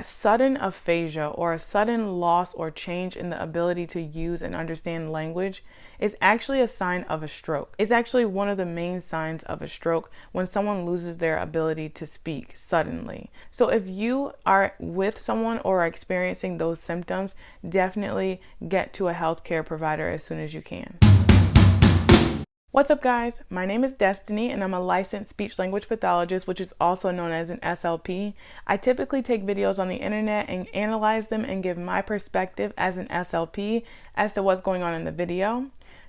Sudden aphasia, or a sudden loss or change in the ability to use and understand language, is actually a sign of a stroke. It's actually one of the main signs of a stroke when someone loses their ability to speak suddenly. So if you are with someone or are experiencing those symptoms, definitely get to a healthcare provider as soon as you can. What's up, guys? My name is Destiny and I'm a licensed speech language pathologist, which is also known as an SLP. I typically take videos on the internet and analyze them and give my perspective as an SLP as to what's going on in the video.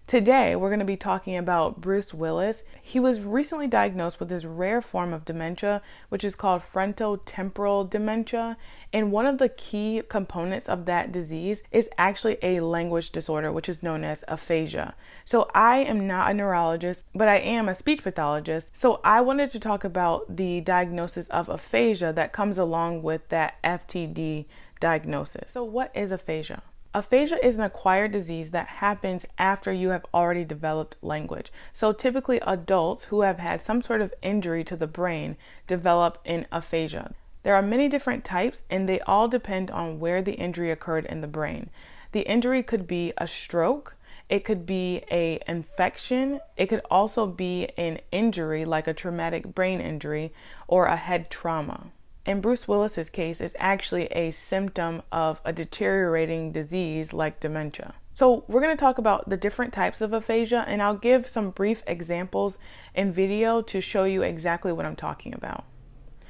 Today, we're going to be talking about Bruce Willis. He was recently diagnosed with this rare form of dementia, which is called frontotemporal dementia. And one of the key components of that disease is actually a language disorder, which is known as aphasia. So I am not a neurologist, but I am a speech pathologist. So I wanted to talk about the diagnosis of aphasia that comes along with that FTD diagnosis. So what is aphasia? Aphasia is an acquired disease that happens after you have already developed language. So typically adults who have had some sort of injury to the brain develop an aphasia. There are many different types and they all depend on where the injury occurred in the brain. The injury could be a stroke, it could be an infection, it could also be an injury like a traumatic brain injury or a head trauma. In Bruce Willis's case, it's actually a symptom of a deteriorating disease like dementia. So we're going to talk about the different types of aphasia, and I'll give some brief examples in video to show you exactly what I'm talking about.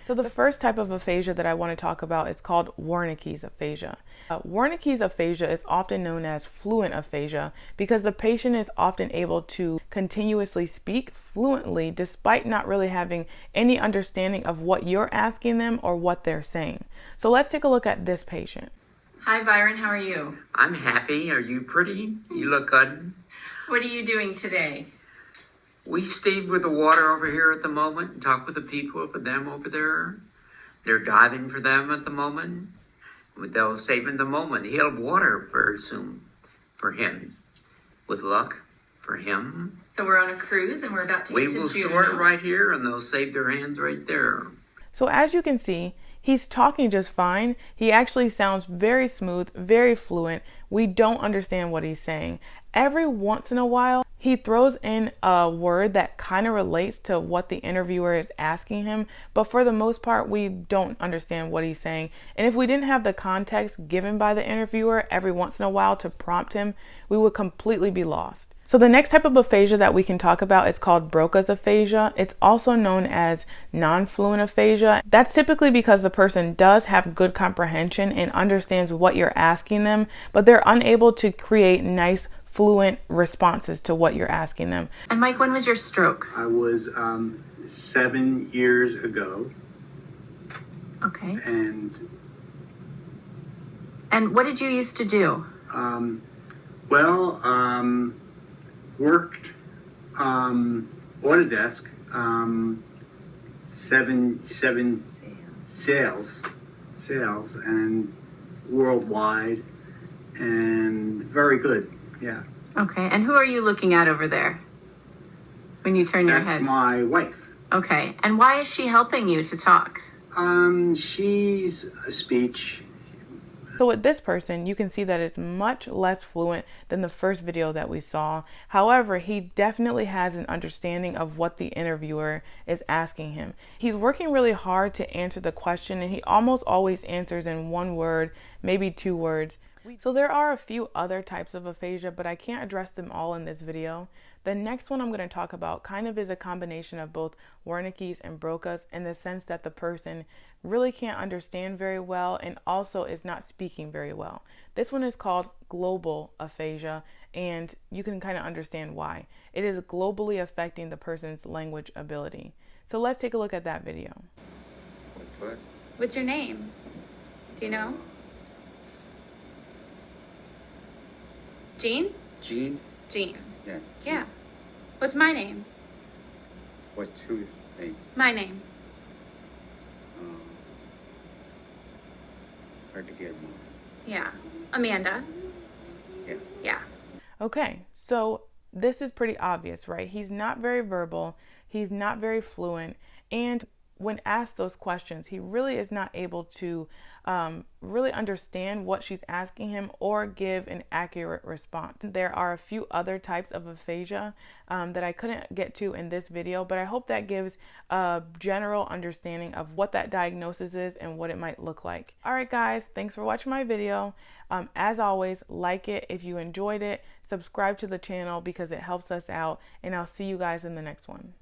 So the first type of aphasia that I want to talk about is called Wernicke's aphasia. Wernicke's aphasia is often known as fluent aphasia because the patient is often able to continuously speak fluently despite not really having any understanding of what you're asking them or what they're saying. So let's take a look at this patient. Hi Byron, how are you? I'm happy. Are you pretty? You look good. What are you doing today? We stayed with the water over here at the moment and talk with the people for them over there. They're diving for them at the moment. They'll save in the moment. He'll have water very soon for him. With luck for him. So we're on a cruise and we're about to We get to will Juneau. store it right here and they'll save their hands right there. So as you can see, he's talking just fine. He actually sounds very smooth, very fluent. We don't understand what he's saying. Every once in a while, he throws in a word that kind of relates to what the interviewer is asking him, but for the most part, we don't understand what he's saying. And if we didn't have the context given by the interviewer every once in a while to prompt him, we would completely be lost. So the next type of aphasia that we can talk about is called Broca's aphasia. It's also known as non-fluent aphasia. That's typically because the person does have good comprehension and understands what you're asking them, but they're unable to create nice fluent responses to what you're asking them. And Mike, when was your stroke? I was 7 years ago. Okay. And what did you used to do? Worked on a desk, seven sales and worldwide, and very good. Yeah. Okay. And who are you looking at over there when you turn your head? That's my wife. Okay. And why is she helping you to talk? She's a speech. So with this person, you can see that it's much less fluent than the first video that we saw. However, he definitely has an understanding of what the interviewer is asking him. He's working really hard to answer the question, and he almost always answers in one word, maybe two words. So there are a few other types of aphasia, but I can't address them all in this video. The next one I'm going to talk about kind of is a combination of both Wernicke's and Broca's, in the sense that the person really can't understand very well and also is not speaking very well. This one is called global aphasia, and you can kind of understand why. It is globally affecting the person's language ability. So let's take a look at that video. What's your name? Do you know? Jean? Gene? Jean. Yeah. Yeah. What's my name? What's whose name? My name. Hard to get more. Yeah. Amanda. Yeah. Yeah. Okay, so this is pretty obvious, right? He's not very verbal, he's not very fluent, and when asked those questions, he really is not able to really understand what she's asking him or give an accurate response. There are a few other types of aphasia that I couldn't get to in this video, but I hope that gives a general understanding of what that diagnosis is and what it might look like. All right, guys, thanks for watching my video. As always, like it if you enjoyed it, subscribe to the channel because it helps us out, and I'll see you guys in the next one.